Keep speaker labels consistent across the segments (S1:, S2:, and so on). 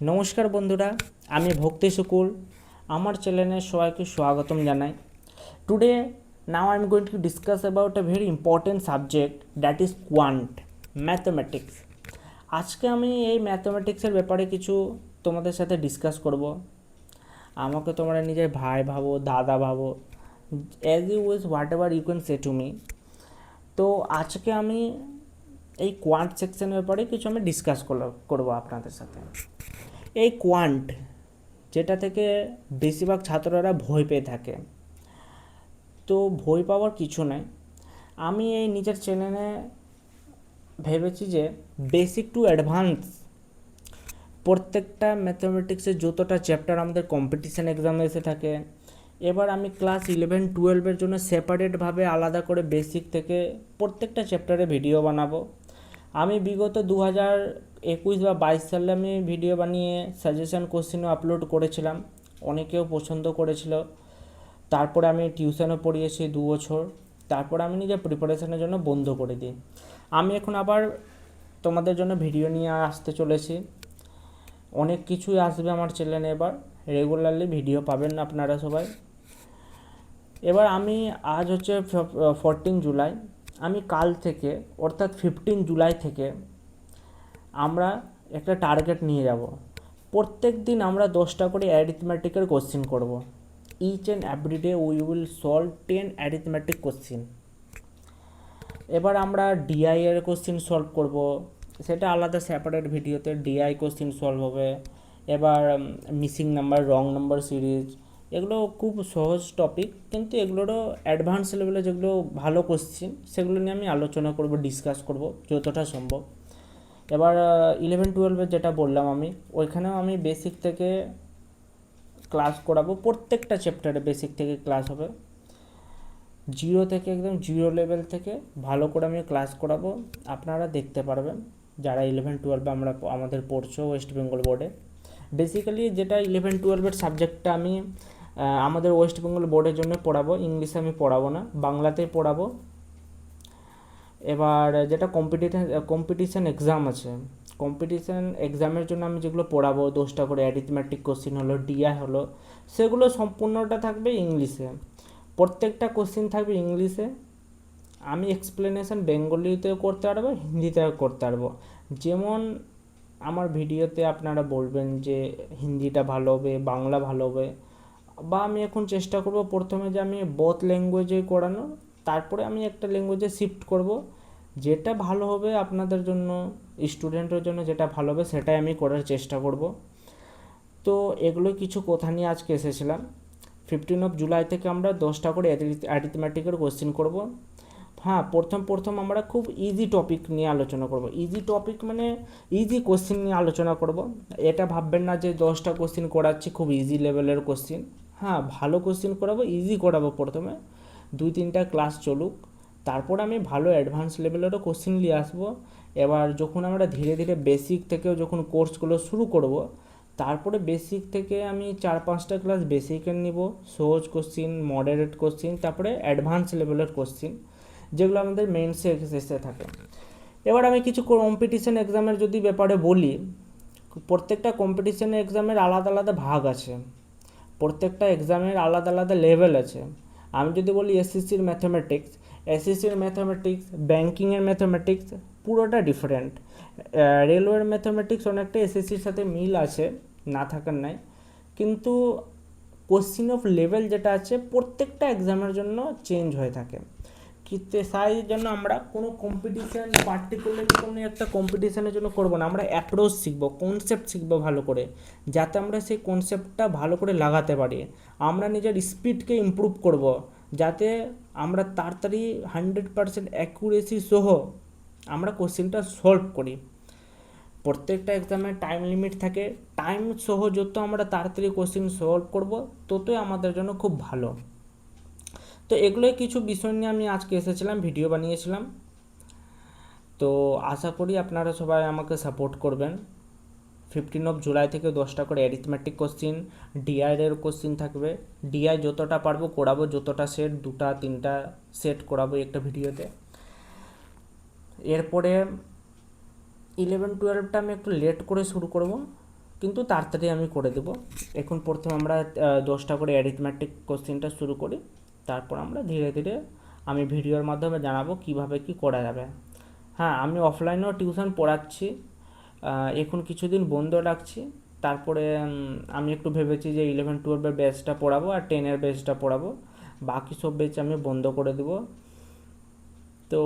S1: নমস্কার বন্ধুরা, আমি ভক্তি শুকুল আমার চ্যানেলে সবাইকে স্বাগতম জানাই। Today now I am going to discuss about a very important subject that is quant mathematics. আজকে আমি এই ম্যাথমেটিক্সের ব্যাপারে কিছু তোমাদের সাথে ডিসকাস করব। আমাকে তোমরা নিজের ভাই ভাবো, দাদা ভাবো, as you wish whatever you can say to me. তো আজকে আমি এই কোয়ান্ট সেকশনের ব্যাপারে কিছু আমি ডিসকাস করবো আপনাদের সাথে। এই কোয়ান্ট যেটা থেকে বেশিরভাগ ছাত্ররা ভয় পেয়ে থাকে, তো ভয় পাওয়ার কিছু নেই। আমি এই নিজের চ্যানেলে ভেবেছি যে বেসিক টু অ্যাডভান্স প্রত্যেকটা ম্যাথমেটিক্সের যতটা চ্যাপ্টার আমাদের কম্পিটিশান এক্সামে এসে থাকে, এবার আমি ক্লাস 11-12 জন্য সেপারেটভাবে আলাদা করে বেসিক থেকে প্রত্যেকটা চ্যাপ্টারে ভিডিও বানাবো। আমি বিগত 2021 বা 22 সালে আমি ভিডিও বানিয়ে সাজেশন কোশ্চেনও আপলোড করেছিলাম, অনেকেও পছন্দ করেছিল। তারপরে আমি টিউশনও পড়িয়েছি 2 বছর, তারপরে আমি নিজের প্রিপারেশনের জন্য বন্ধ করে দিই। আমি এখন আবার তোমাদের জন্য ভিডিও নিয়ে আসতে চলেছি। অনেক কিছুই আসবে আমার চ্যানেলে, এবার রেগুলারলি ভিডিও পাবেন আপনারা সবাই। এবার আমি আজ হচ্ছে 14 জুলাই, আমি কাল থেকে অর্থাৎ 15 জুলাই থেকে আমরা একটা টার্গেট নিয়ে যাব। প্রত্যেক দিন আমরা 10টা করে অ্যারিথমেটিকের কোশ্চেন করব। Each and every day we will solve 10 arithmetic question. এবার আমরা ডিআই এর কোশ্চেন সলভ করব, সেটা আলাদা সেপারেট ভিডিওতে ডিআই কোশ্চেন সলভ হবে। এবার missing number, wrong number series, এগুলো খুব সহজ টপিক, কিন্তু এগুলোরও অ্যাডভান্স লেভেলে যেগুলো ভালো কোশ্চেন সেগুলো নিয়ে আমি আলোচনা করব, ডিসকাস করব যতটা সম্ভব। এবার 11-12 যেটা বললাম আমি, ওইখানেও আমি বেসিক থেকে ক্লাস করাবো। প্রত্যেকটা চ্যাপ্টারে বেসিক থেকে ক্লাস হবে, জিরো থেকে একদম জিরো লেভেল থেকে ভালো করে আমি ক্লাস করাবো, আপনারা দেখতে পারবেন যারা 11-12 আমাদের পড়ছো ওয়েস্ট বেঙ্গল বোর্ডে। বেসিক্যালি যেটা 11-12 সাবজেক্টটা আমি আমাদের ওয়েস্ট বেঙ্গল বোর্ডের জন্য পড়াবো, ইংলিশে আমি পড়াবো না, বাংলাতেই পড়াবো। এবার যেটা কম্পিটিশান এক্সাম আছে, কম্পিটিশান এক্সামের জন্য আমি যেগুলো পড়াবো, 10টা করে অ্যারিথমেটিক কোশ্চেন হলো, ডিআই হলো, সেগুলো সম্পূর্ণটা থাকবে ইংলিশে। প্রত্যেকটা কোশ্চেন থাকবে ইংলিশে। আমি এক্সপ্লেনেশন বেঙ্গলিতেও করতে পারবো, হিন্দিতেও করতে পারবো। যেমন আমার ভিডিওতে আপনারা বলবেন যে হিন্দিটা ভালো হবে, বাংলা ভালো হবে, বা আমি এখন চেষ্টা করব প্রথমে যে আমি বোথ ল্যাঙ্গুয়েজে করানো, তারপরে আমি একটা ল্যাঙ্গুয়েজে শিফট করব। যেটা ভালো হবে আপনাদের জন্য, স্টুডেন্টের জন্য যেটা ভালো হবে সেটাই আমি করার চেষ্টা করব। তো এগুলো কিছু কথা নিয়ে আজকে এসেছিলাম। 15 জুলাই থেকে আমরা 10টা করে অ্যারিথমেটিকের কোশ্চেন করব। হ্যাঁ, প্রথম আমরা খুব ইজি টপিক নিয়ে আলোচনা করব। ইজি টপিক মানে ইজি কোশ্চেন নিয়ে আলোচনা করব। এটা ভাববেন না যে 10টা কোশ্চেন করাচ্ছি খুব ইজি লেভেলের কোশ্চেন। হ্যাঁ, ভালো কোশ্চেন করাবো, ইজি করাবো প্রথমে, 2-3টা ক্লাস চলুক, তারপর আমি ভালো অ্যাডভান্স লেভেলেরও কোশ্চেন নিয়ে আসবো। এবার যখন আমরা ধীরে ধীরে বেসিক থেকেও যখন কোর্সগুলো শুরু করব, তারপরে বেসিক থেকে আমি 4-5টা ক্লাস বেসিকের নিব, সহজ কোশ্চিন, মডারেট কোশ্চিন, তারপরে অ্যাডভান্স লেভেলের কোশ্চিন, যেগুলো আমাদের মেইনসে এসে থাকে। এবার আমি কিছু কম্পিটিশন এক্সামের যদি ব্যাপারে বলি, প্রত্যেকটা কম্পিটিশন এক্সামের আলাদা আলাদা ভাগ আছে, প্রত্যেকটা এক্সামের আলাদা আলাদা লেভেল আছে। আমি যদি বলি এসএসসির ম্যাথামেটিক্স, ব্যাঙ্কিংয়ের ম্যাথামেটিক্স পুরোটা ডিফারেন্ট। রেলওয়ের ম্যাথামেটিক্স অনেকটা এসএসসির সাথে মিল আছে, না থাকার নাই, কিন্তু কোশ্চিন অফ লেভেল যেটা আছে প্রত্যেকটা এক্সামের জন্য চেঞ্জ হয়ে থাকে। কিন্তু তাই জন্য আমরা কোনো কম্পিটিশান পার্টিকুলারলি কোনো একটা কম্পিটিশানের জন্য করবো না, আমরা অ্যাপ্রোচ শিখবো, কনসেপ্ট শিখবো ভালো করে, যাতে আমরা সেই কনসেপ্টটা ভালো করে লাগাতে পারি। আমরা নিজের স্পিডকে ইমপ্রুভ করব, যাতে আমরা তাড়াতাড়ি 100% অ্যাকুরেসি সহ আমরা কোশ্চেনটা সলভ করি। প্রত্যেকটা এক্সামের টাইম লিমিট থাকে, টাইম সহ যত আমরা তাড়াতাড়ি কোশ্চেন সলভ করব ততই আমাদের জন্য খুব ভালো। তো এগুলোই কিছু বিষয় নিয়ে আমি আজকে এসেছিলাম, ভিডিও বানিয়েছিলাম। তো আশা করি আপনারা সবাই আমাকে সাপোর্ট করবেন। 15 জুলাই থেকে 10টা করে অ্যারিথমেটিক কোশ্চিন, ডিআইয়ের কোশ্চিন থাকবে। ডিআই যতটা পারবো করাবো, যতটা সেট, 2-3টা সেট করাবো একটা ভিডিওতে। এরপরে 11-12টা আমি একটু লেট করে শুরু করব, কিন্তু তাড়াতাড়ি আমি করে দেবো। এখন প্রথমে আমরা 10টা করে অ্যারিথমেটিক কোশ্চেনটা শুরু করি, তারপর আমরা ধীরে ধীরে আমি ভিডিওর মাধ্যমে জানাবো কিভাবে কি করা যাবে। হ্যাঁ, আমি অফলাইনেও টিউশন পড়াচ্ছি, এখন কিছুদিন বন্ধ রাখছি। তারপরে আমি একটু ভেবেছি যে 11-12-এর ব্যাচটা পড়াবো আর 10-এর ব্যাচটা পড়াবো, বাকি সব ব্যাচ আমি বন্ধ করে দেবো। তো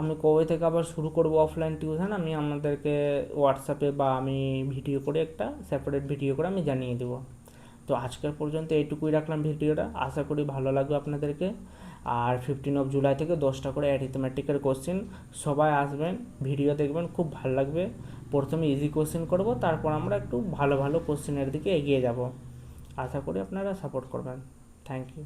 S1: আমি কবে থেকে আবার শুরু করব অফলাইন টিউশন, আমি আমাদেরকে হোয়াটসঅ্যাপে বা আমি ভিডিও করে একটা সেপারেট ভিডিও করে আমি জানিয়ে দেবো। তো আজকের পর্যন্ত এইটুকুই রাখলাম ভিডিওটা, আশা করি ভালো লাগবে আপনাদেরকে। আর 15 জুলাই থেকে 10টা করে অ্যারিথমেটিকের কোশ্চেন, সবাই আসবেন, ভিডিও দেখবেন, খুব ভালো লাগবে। প্রথমে ইজি কোশ্চেন করব, তারপর আমরা একটু ভালো ভালো কোশ্চেনের দিকে এগিয়ে যাব। আশা করি আপনারা সাপোর্ট করবেন। Thank you.